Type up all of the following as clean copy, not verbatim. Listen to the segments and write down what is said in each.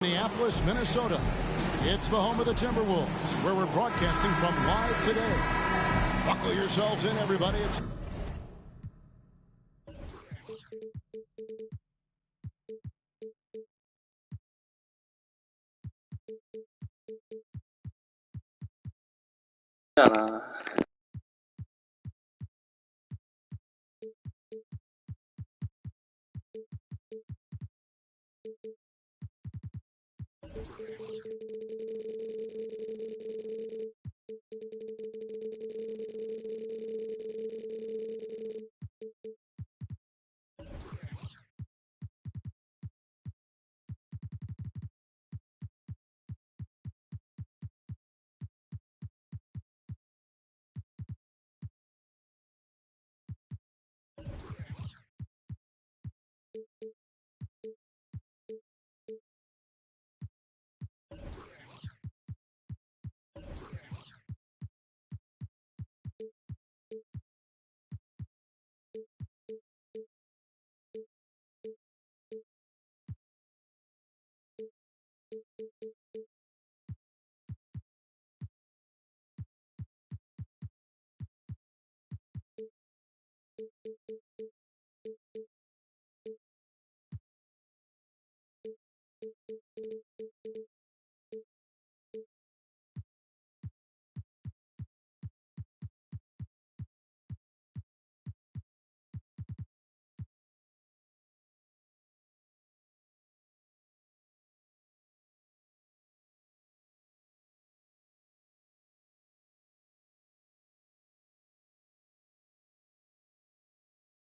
Minneapolis, Minnesota. It's the home of the Timberwolves, where we're broadcasting from live today. Buckle yourselves in, everybody. It's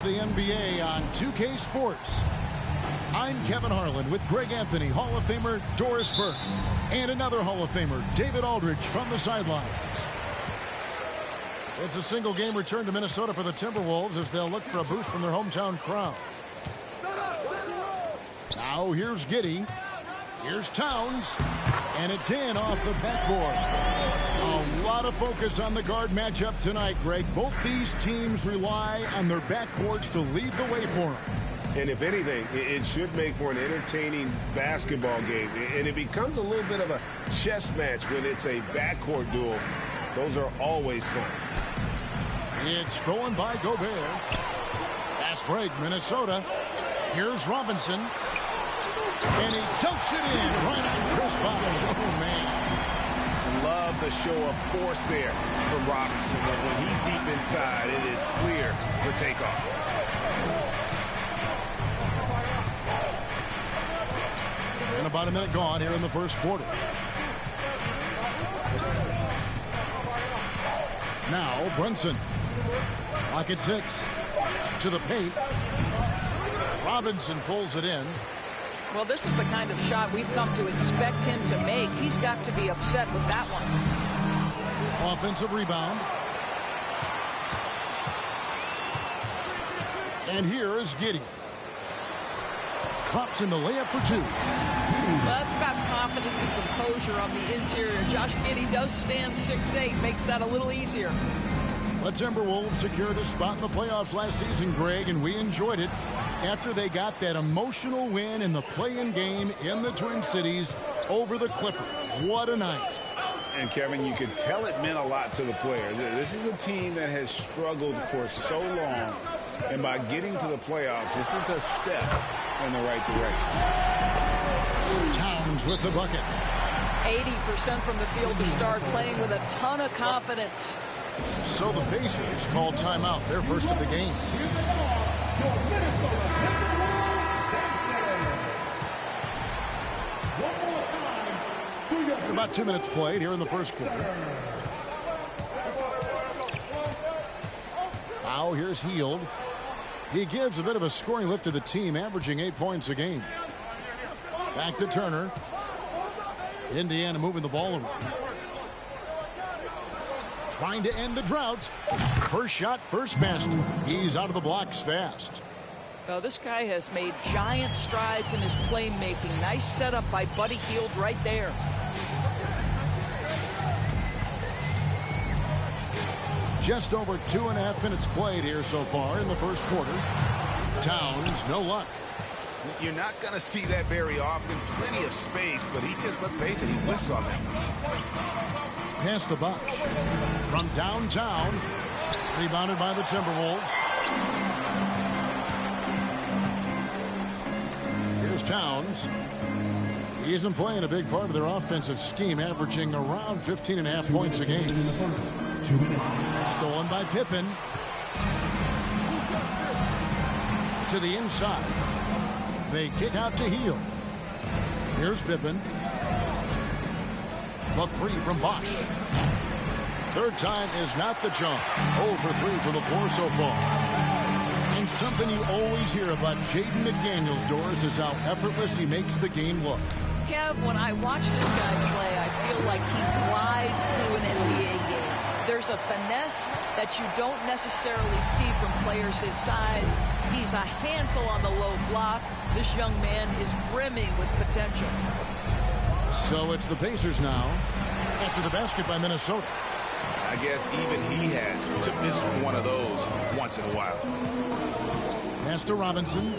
the NBA on 2K Sports. I'm Kevin Harlan with Greg Anthony, Hall of Famer Doris Burke, and another Hall of Famer, David Aldridge, from the sidelines. It's a single-game return to Minnesota for the Timberwolves as they'll look for a boost from their hometown crowd. Now here's Giddey. Here's Towns. And it's in off the backboard. A lot of focus on the guard matchup tonight, Greg. Both these teams rely on their backcourts to lead the way for them. And if anything, it should make for an entertaining basketball game. And it becomes a little bit of a chess match when it's a backcourt duel. Those are always fun. It's stolen by Gobert. Fast break, Minnesota. Here's Robinson. And he dunks it in right on Chris Bosh. Oh, man. Love the show of force there from Robinson. When he's deep inside, it is clear for takeoff. And about a minute gone here in the first quarter. Now Brunson. Rocket 6 to the paint. Robinson pulls it in. Well, this is the kind of shot we've come to expect him to make. He's got to be upset with that one. Offensive rebound. And here is Giddey. Drops in the layup for two. Well, that's about confidence and composure on the interior. Josh Giddey does stand 6'8", makes that a little easier. The Timberwolves secured a spot in the playoffs last season, Greg, and we enjoyed it after they got that emotional win in the play-in game in the Twin Cities over the Clippers. What a night. And, Kevin, you could tell it meant a lot to the players. This is a team that has struggled for so long, and by getting to the playoffs, this is a step in the right direction. Towns with the bucket. 80% from the field to start, playing with a ton of confidence. So the Pacers call timeout, their first of the game. About 2 minutes played here in the first quarter. Now here's Hield. He gives a bit of a scoring lift to the team, averaging 8 points a game. Back to Turner. Indiana moving the ball around. Trying to end the drought. First shot, first basket. He's out of the blocks fast. Well, this guy has made giant strides in his playmaking. Nice setup by Buddy Hield right there. Just over 2.5 minutes played here so far in the first quarter. Towns, no luck. You're not going to see that very often. Plenty of space, but he just, let's face it, he whiffs on that one. Pass to Bosch. From downtown. Rebounded by the Timberwolves. Here's Towns. He isn't playing a big part of their offensive scheme, averaging around 15.5 points a game. Stolen by Pippen. To the inside. They kick out to Heel. Here's Pippen. The three from Bosch. Third time is not the charm. 0 for 3 from the floor so far. And something you always hear about Jaden McDaniels, Doris, is how effortless he makes the game look. Kev, when I watch this guy play, I feel like he glides through an NBA game. There's a finesse that you don't necessarily see from players his size. He's a handful on the low block. This young man is brimming with potential. So it's the Pacers now after the basket by Minnesota. I guess even he has to miss one of those once in a while. Pass to Robinson.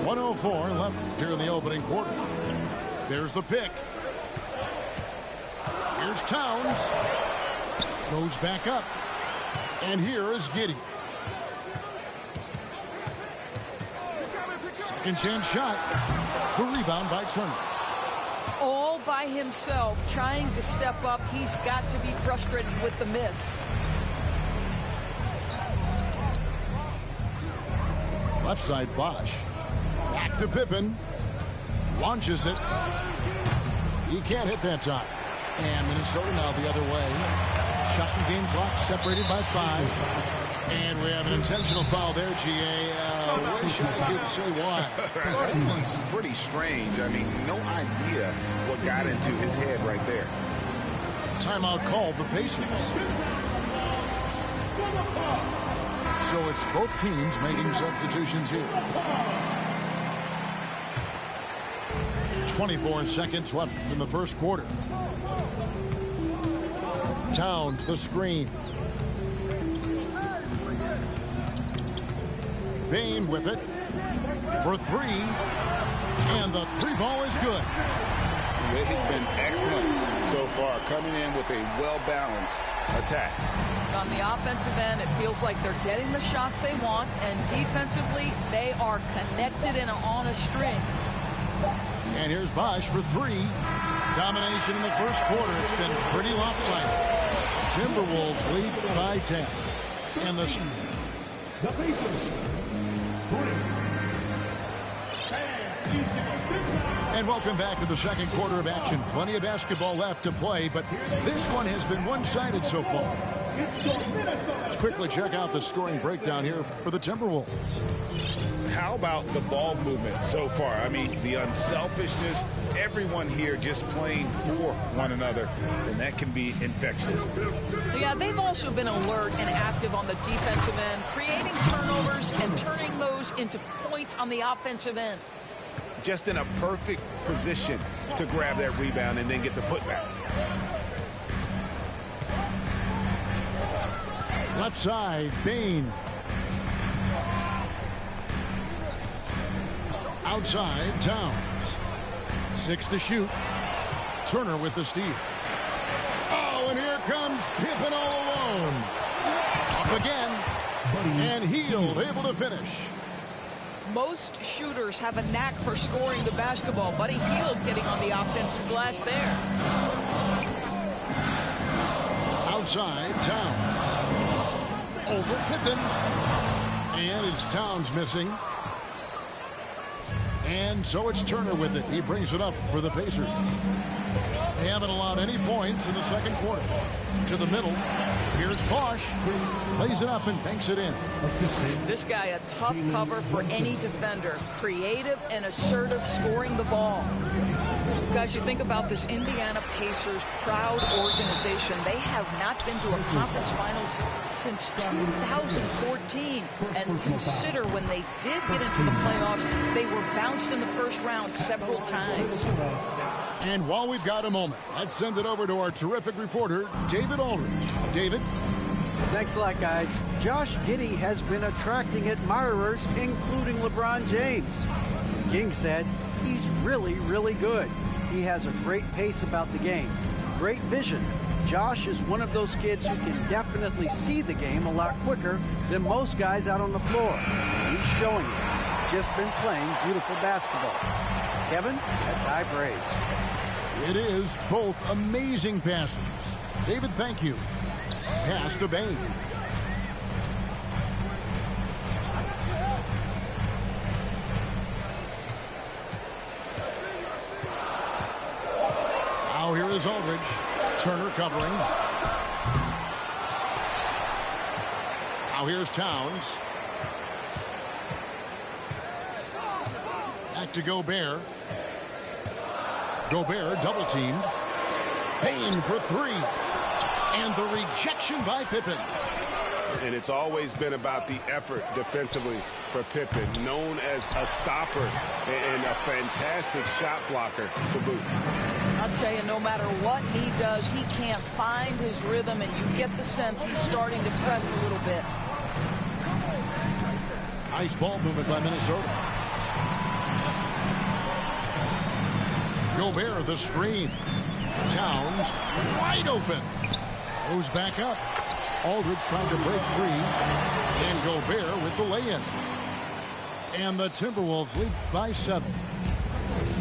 1:04 left here in the opening quarter. There's the pick. Here's Towns. Goes back up. And here is Giddey. Second chance shot. The rebound by Turner. All by himself, trying to step up. He's got to be frustrated with the miss. Left side, Bosch. Back to Pippen. Launches it. He can't hit that time. And Minnesota now the other way. Shot and game clock separated by 5. And we have an intentional foul there, GA. Wish I could say why. It's pretty strange. I mean, no idea what got into his head right there. Timeout called the Pacers. So it's both teams making substitutions here. 24 seconds left in the first quarter. Towns, the screen. Bain with it for 3. And the 3 ball is good. They've been excellent so far, coming in with a well-balanced attack. On the offensive end, it feels like they're getting the shots they want, and defensively, they are connected and on a string. And here's Bosch for 3. Domination in the first quarter. It's been pretty lopsided. Timberwolves lead by 10. And the Pacers. And welcome back to the second quarter of action. Plenty of basketball left to play, but this one has been one-sided so far. Let's quickly check out the scoring breakdown here for the Timberwolves. How about the ball movement so far? I mean, the unselfishness, everyone here just playing for one another, and that can be infectious. Yeah, they've also been alert and active on the defensive end, creating turnovers and turning those into points on the offensive end. Just in a perfect position to grab that rebound and then get the putback. Left side, Bain. Outside, Towns. 6 to shoot. Turner with the steal. Oh, and here comes Pippen all alone. Up again. And Hield able to finish. Most shooters have a knack for scoring the basketball. Buddy Hield getting on the offensive glass there. Outside, Towns. Over Pippen. And it's Towns missing. And so it's Turner with it. He brings it up for the Pacers. They haven't allowed any points in the second quarter. To the middle. Here's Bosch. Lays it up and banks it in. This guy a tough cover for any defender. Creative and assertive scoring the ball. Guys, you think about this Indiana Pacers proud organization. They have not been to a conference finals since 2014. And consider when they did get into the playoffs, they were bounced in the first round several times. And while we've got a moment, let's send it over to our terrific reporter, David Aldridge. David? Thanks a lot, guys. Josh Giddey has been attracting admirers, including LeBron James. The King said he's really, really good. He has a great pace about the game, great vision. Josh is one of those kids who can definitely see the game a lot quicker than most guys out on the floor. He's showing it. Just been playing beautiful basketball. Kevin, that's high praise. It is both amazing passes. David, thank you. Pass to Bain. Now here is Aldridge. Turner covering. Now here's Towns. Back to Gobert. Gobert double teamed. Payne for three. And the rejection by Pippen. And it's always been about the effort defensively for Pippen, known as a stopper and a fantastic shot blocker to boot. I'll tell you, no matter what he does, he can't find his rhythm, and you get the sense he's starting to press a little bit. Nice ball movement by Minnesota. Gobert the screen. Towns wide open. Goes back up. Aldridge trying to break free. And Gobert with the lay-in. And the Timberwolves lead by 7.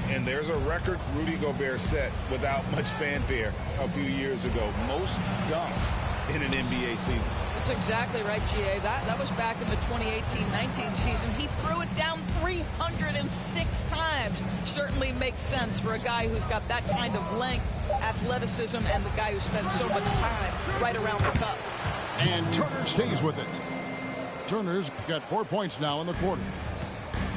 And there's a record Rudy Gobert set without much fanfare a few years ago. Most dunks in an NBA season. That's exactly right, G.A. That was back in the 2018-19 season. He threw it down 306 times. Certainly makes sense for a guy who's got that kind of length, athleticism, and the guy who spends so much time right around the cup. And Turner stays with it. Turner's got 4 points now in the quarter.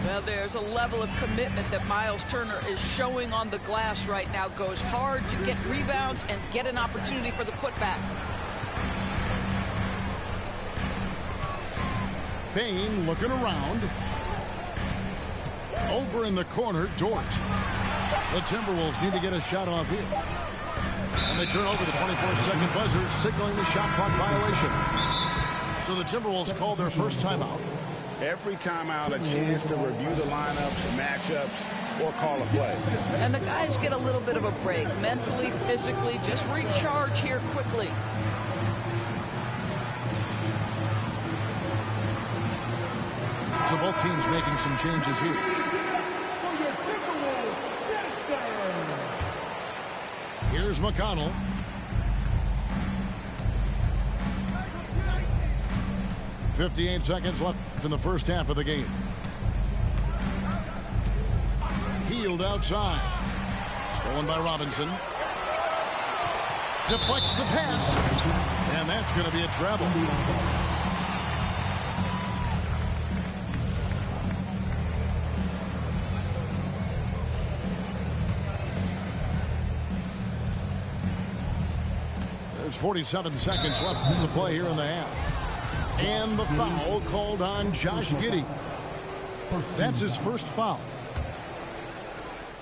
Well, there's a level of commitment that Miles Turner is showing on the glass right now. Goes hard to get rebounds and get an opportunity for the putback. Payne looking around. Over in the corner, Dort. The Timberwolves need to get a shot off here. And they turn over the 24-second buzzer, signaling the shot clock violation. So the Timberwolves call their first timeout. Every timeout, a chance to review the lineups, matchups, or call a play. And the guys get a little bit of a break, mentally, physically, just recharge here quickly. So both teams making some changes here. Here's McConnell. .58 seconds left in the first half of the game. Healed outside. Stolen by Robinson. Deflects the pass. And that's going to be a travel. There's 47 seconds left to play here in the half. And the foul called on Josh Giddey. That's his first foul.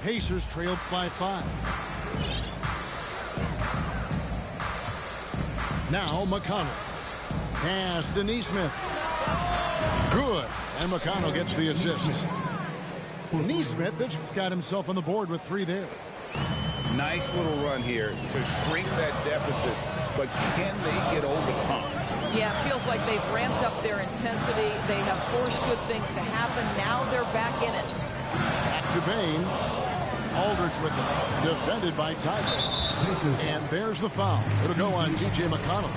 Pacers trailed by 5. Now McConnell. Pass to Nesmith. Good. And McConnell gets the assist. Nesmith has got himself on the board with 3 there. Nice little run here to shrink that deficit. But can they get over the hump? Yeah, it feels like they've ramped up their intensity. They have forced good things to happen. Now they're back in it. Back to Bain. Aldridge with it. Defended by Titus. And there's the foul. It'll go on T.J. McConnell.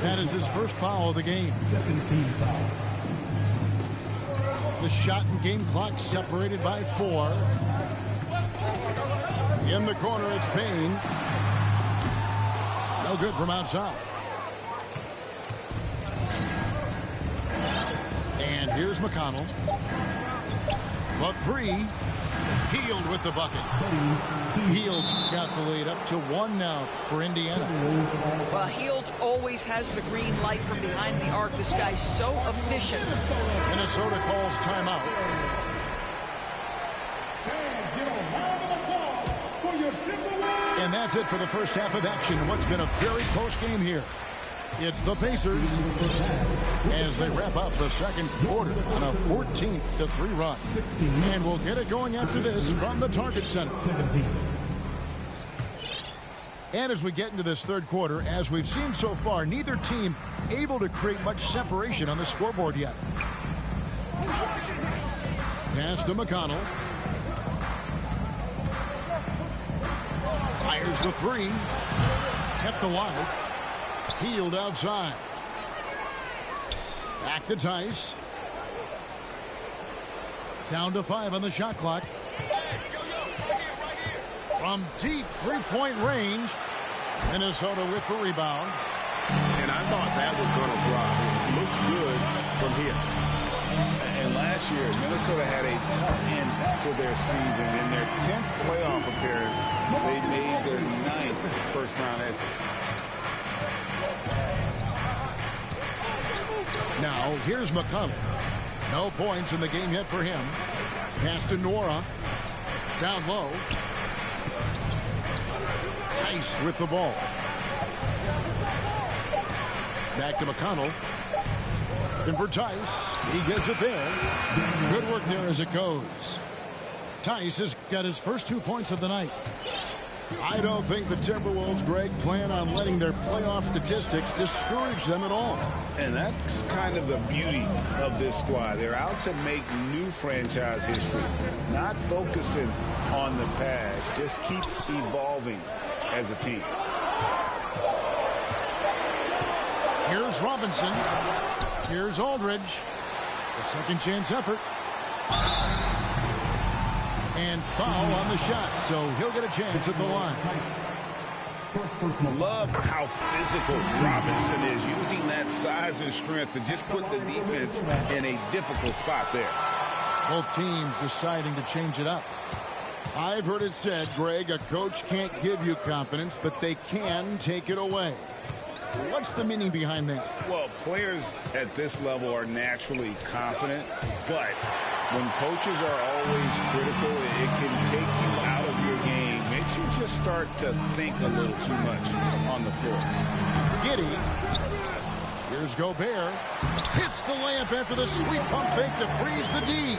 That is his first foul of the game. 17 fouls. The shot and game clock separated by 4. In the corner, it's Payne. No good from outside. And here's McConnell. The 3. Hield with the bucket. Hield's got the lead up to 1 now for Indiana. Well, Hield always has the green light from behind the arc. This guy's so efficient. Minnesota calls timeout. And that's it for the first half of action. What's been a very close game here. It's the Pacers as they wrap up the second quarter on a 14-3 run. And we'll get it going after this from the Target Center. And as we get into this third quarter, as we've seen so far, neither team able to create much separation on the scoreboard yet. Pass to McConnell. Fires the three. Kept alive. Healed outside. Back to Tice. Down to 5 on the shot clock. From deep three-point range. Minnesota with the rebound. And I thought that was going to drop. It looked good from here. And last year, Minnesota had a tough end to their season. In their 10th playoff appearance, they made their 9th first-round exit. Now, here's McConnell. No points in the game yet for him. Pass to Nora. Down low. Tice with the ball. Back to McConnell. And for Tice, he gets it there. Good work there as it goes. Tice has got his first 2 points of the night. I don't think the Timberwolves, Greg, plan on letting their playoff statistics discourage them at all. And that's kind of the beauty of this squad. They're out to make new franchise history, not focusing on the past. Just keep evolving as a team. Here's Robinson. Here's Aldridge. A second chance effort. And foul on the shot, so he'll get a chance at the line. Love how physical Robinson is, using that size and strength to just put the defense in a difficult spot there. Both teams deciding to change it up. I've heard it said, Greg, a coach can't give you confidence, but they can take it away. What's the meaning behind that? Well, players at this level are naturally confident, but when coaches are always critical, it can take you out of your game. Makes you just start to think a little too much on the floor. Giddey. Here's Gobert. Hits the layup after the sweep pump fake to freeze the D.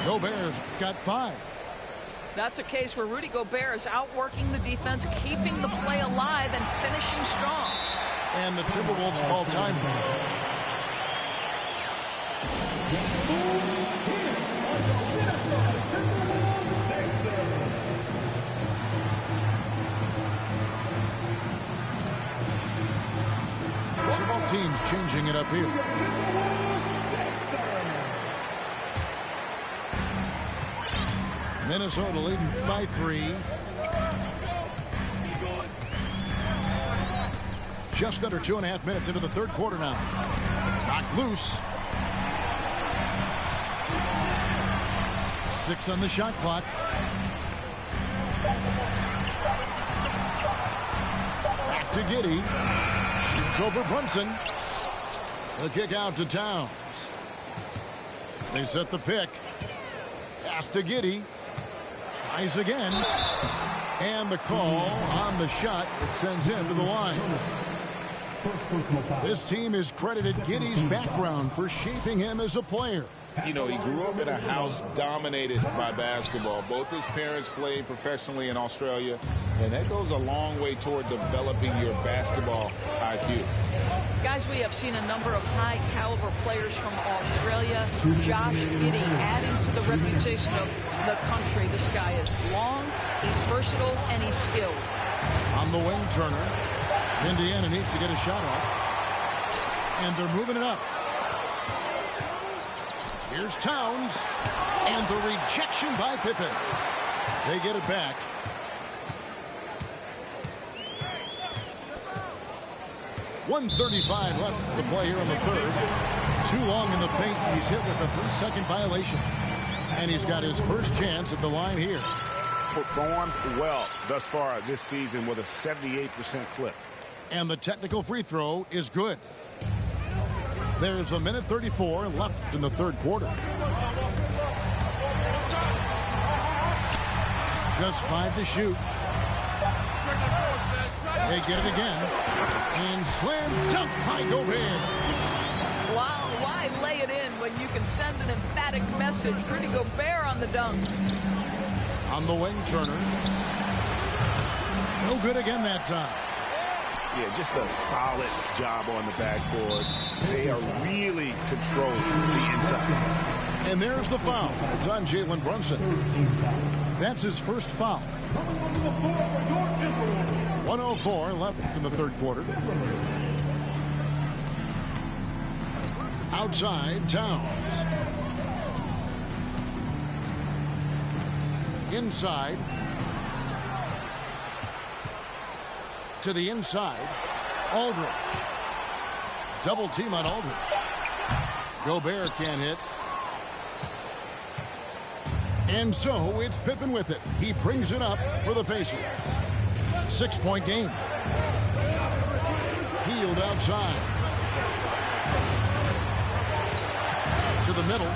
Gobert's got 5. That's a case where Rudy Gobert is outworking the defense, keeping the play alive, and finishing strong. And the Timberwolves call time. Several teams changing it up here. Minnesota leading by 3. Just under 2.5 minutes into the third quarter now. Knocked loose. 6 on the shot clock. Back to Giddey. Shoots over Brunson. The kick out to Towns. They set the pick. Pass to Giddey. Tries again. And the call on the shot that sends him to the line. This team is credited Giddey's background for shaping him as a player. You know, he grew up in a house dominated by basketball. Both his parents played professionally in Australia, and that goes a long way toward developing your basketball IQ. Guys, we have seen a number of high-caliber players from Australia. Josh Giddey adding to the reputation of the country. This guy is long, he's versatile, and he's skilled. On the wing, Turner. Indiana needs to get a shot off. And they're moving it up. Here's Towns. And the rejection by Pippen. They get it back. .135 left to play here in the third. Too long in the paint. He's hit with a 3-second violation. And he's got his first chance at the line here. Performed well thus far this season with a 78% clip. And the technical free throw is good. There's a minute 34 left in the third quarter. Just 5 to shoot. They get it again. And slam dunk by Gobert. Wow, why lay it in when you can send an emphatic message? Rudy Gobert on the dunk. On the wing, Turner. No good again that time. Yeah, just a solid job on the backboard. They are really controlling the inside. And there's the foul. It's on Jalen Brunson. That's his first foul. 1:04 left in the third quarter. Outside, Towns. Inside. To the inside. Aldridge. Double team on Aldridge. Gobert can't hit. And so it's Pippen with it. He brings it up for the Pacers. 6-point game. Healed outside. To the middle.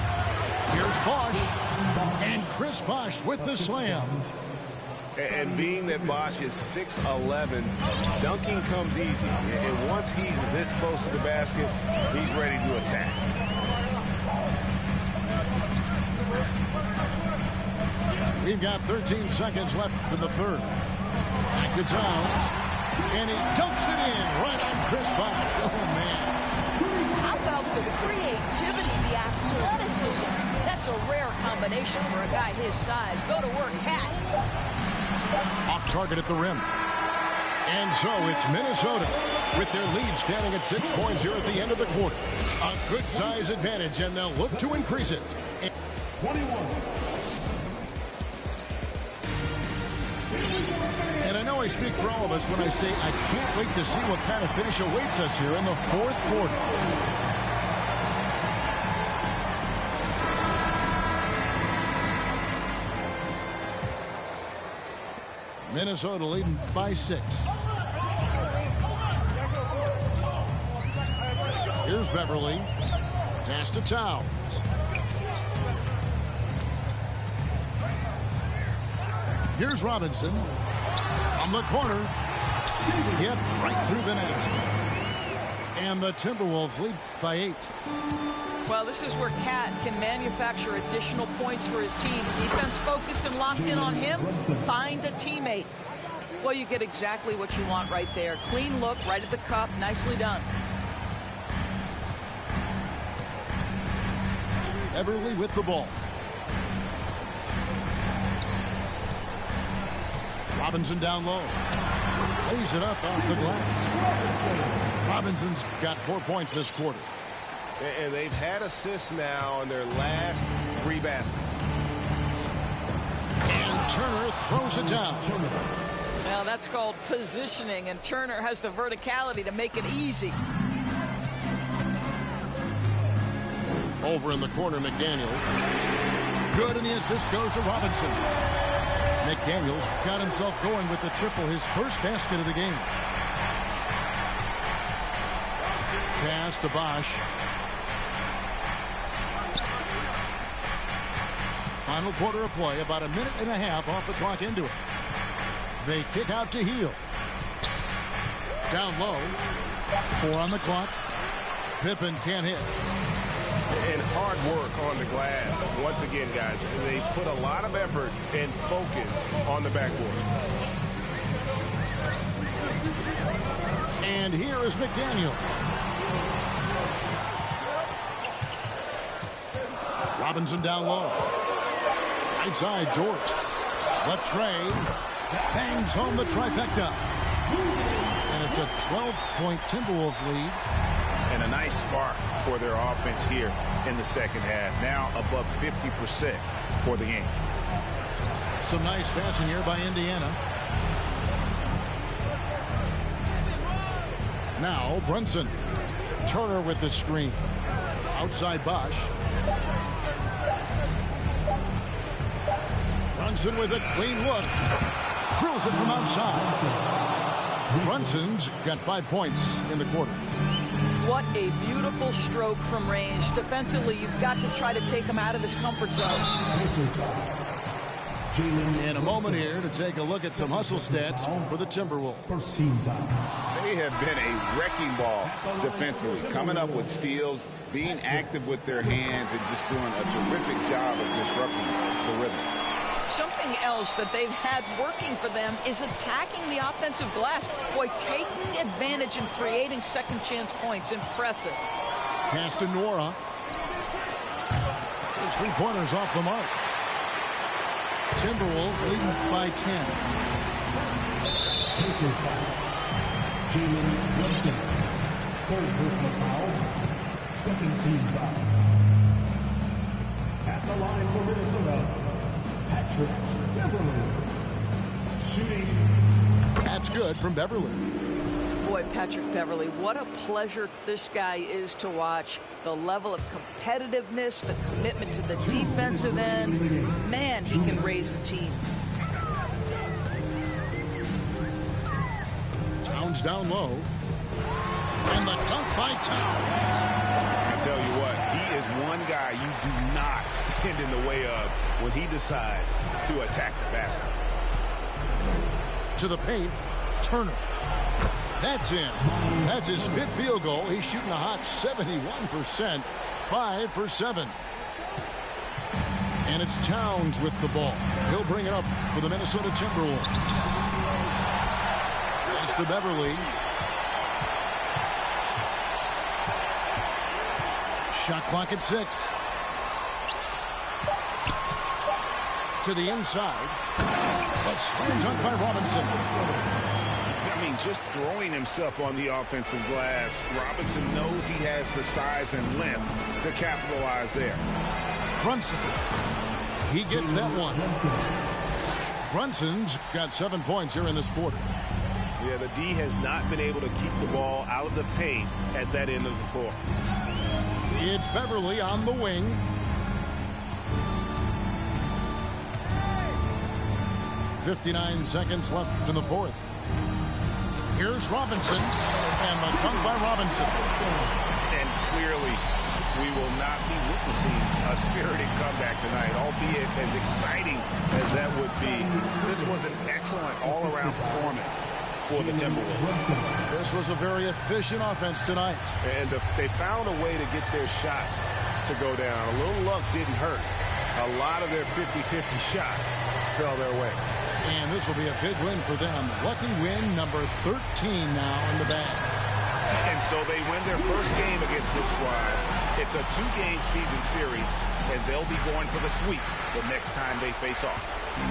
Here's Bosh. And Chris Bosh with the slam. And being that Bosh is 6'11", dunking comes easy. And once he's this close to the basket, he's ready to attack. We've got 13 seconds left in the third. Back to Towns. And he dunks it in right on Chris Bosh. Oh, man. How about the creativity, the athleticism? That's a rare combination for a guy his size. Go to work, Cat. Off target at the rim. And so it's Minnesota with their lead standing at 6 points here at the end of the quarter. A good size advantage, and they'll look to increase it. 21. And I know I speak for all of us when I say I can't wait to see what kind of finish awaits us here in the fourth quarter. Minnesota leading by 6. Here's Beverly. Pass to Towns. Here's Robinson. From the corner. Hit right through the net. And the Timberwolves lead by 8. Well, this is where Cat can manufacture additional points for his team. Defense focused and locked in on him. Find a teammate. Well, you get exactly what you want right there. Clean look right at the cup. Nicely done. Beverly with the ball. Robinson down low. Lays it up off the glass. Robinson's got 4 points this quarter. And they've had assists now on their last 3 baskets. And Turner throws it down. Well, that's called positioning, and Turner has the verticality to make it easy. Over in the corner, McDaniels. Good, and the assist goes to Robinson. McDaniels got himself going with the triple, his first basket of the game. Pass to Bosh. Final quarter of play, about a minute and a half off the clock into it. They kick out to Heel. Down low. 4 on the clock. Pippen can't hit. And hard work on the glass. Once again, guys, they put a lot of effort and focus on the backboard. And here is McDaniel. Robinson down low. Right side, Dort. Latrey bangs home the trifecta. And it's a 12-point Timberwolves lead. And a nice spark for their offense here in the second half. Now above 50% for the game. Some nice passing here by Indiana. Now Brunson. Turner with the screen. Outside Bosh. Brunson with a clean look. Drills it from outside. Brunson's got 5 points in the quarter. What a beautiful stroke from range. Defensively, you've got to try to take him out of his comfort zone. In a moment here to take a look at some hustle stats for the Timberwolves. They have been a wrecking ball defensively, coming up with steals, being active with their hands, and just doing a terrific job of disrupting the rhythm. Something else that they've had working for them is attacking the offensive glass. Boy, taking advantage and creating second chance points. Impressive. Pass to Nora. His three-pointers off the mark. Timberwolves leading by 10. Third personal foul. Second team foul. At the line for Minnesota, Patrick Beverly. Shooting. That's good from Beverly. Boy, Patrick Beverly, what a pleasure this guy is to watch. The level of competitiveness, the commitment to the defensive end. Man, he can raise the team. Towns down low. And the dunk by Towns. I tell you what, he is one guy you do not stand in the way of when he decides to attack the basket. To the paint, Turner. That's in. That's his fifth field goal. He's shooting a hot 71%, 5 for 7. And it's Towns with the ball. He'll bring it up for the Minnesota Timberwolves. Pass to Beverly. Shot clock at 6. To the inside. A slam dunk by Robinson. I mean, just throwing himself on the offensive glass, Robinson knows he has the size and length to capitalize there. Brunson. He gets that one. Brunson's got 7 points here in this quarter. Yeah, the D has not been able to keep the ball out of the paint at that end of the floor. It's Beverly on the wing. .59 seconds left in the fourth. Here's Robinson, and the dunk by Robinson. And clearly, we will not be witnessing a spirited comeback tonight, albeit as exciting as that would be. This was an excellent all-around performance for the Timberwolves. This was a very efficient offense tonight. And they found a way to get their shots to go down. A little luck didn't hurt. A lot of their 50-50 shots fell their way. And this will be a big win for them. Lucky win number 13 now in the bag. And so they win their first game against this squad. It's a 2-game season series, and they'll be going for the sweep the next time they face off.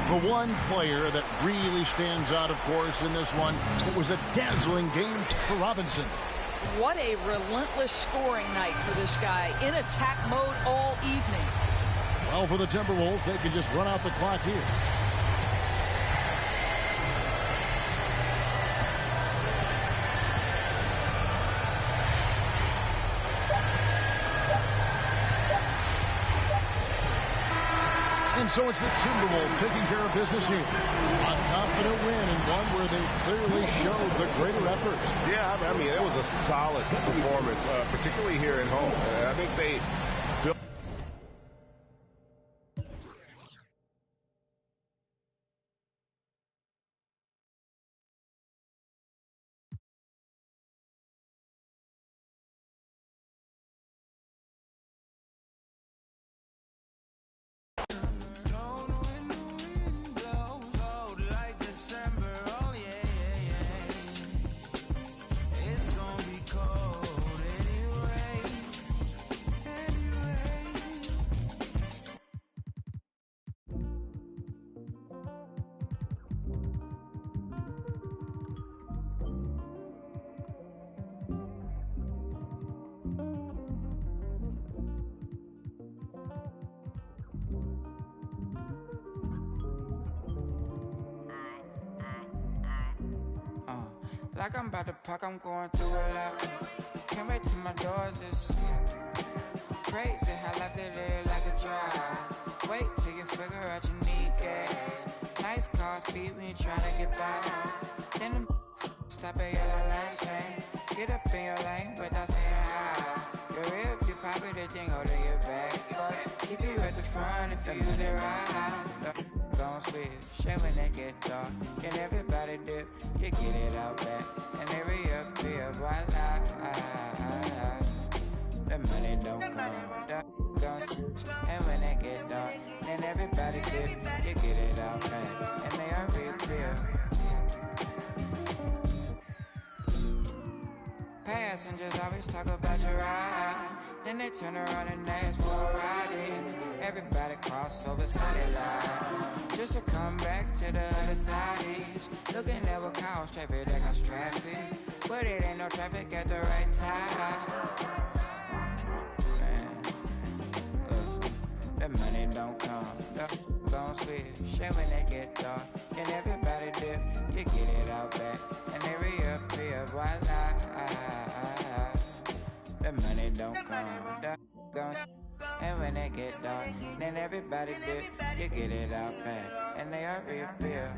The one player that really stands out, of course, in this one, it was a dazzling game for Robinson. What a relentless scoring night for this guy. In attack mode all evening. Well, for the Timberwolves, they can just run out the clock here. And so it's the Timberwolves taking care of business here. A confident win and one where they clearly showed the greater effort. Yeah, I mean, it was a solid performance, particularly here at home. I think they built. Like I'm about to pack, I'm going through a lot. Can't wait till my doors is crazy how life they live like a drive. Wait till you figure out you need gas. Nice car speed when you trying to get by. Then them stop at yellow light lane. Get up in your lane without saying hi. Your real if you pop it, the thing hold to your back. But keep you at the front if you use it right. Don't switch, and when they get dark, and everybody dip, you get it out back, and they reappear, voila. The money don't come, don't switch, and when they get dark, then everybody dip, you get it out back, and they are reappear. Passengers always talk about your ride, then they turn around and ask for a ride in. Everybody cross over solid lines just to come back to the other side. Looking at what cause traffic, that cause traffic, but it ain't no traffic at the right time. Man, look, the money don't come, don't switch, and when they get dark, then everybody dip, you get it out back, and they reappear, voila. The money don't come, don't switch, and when they get dark, then everybody dip, you get it out back, and they are reappear.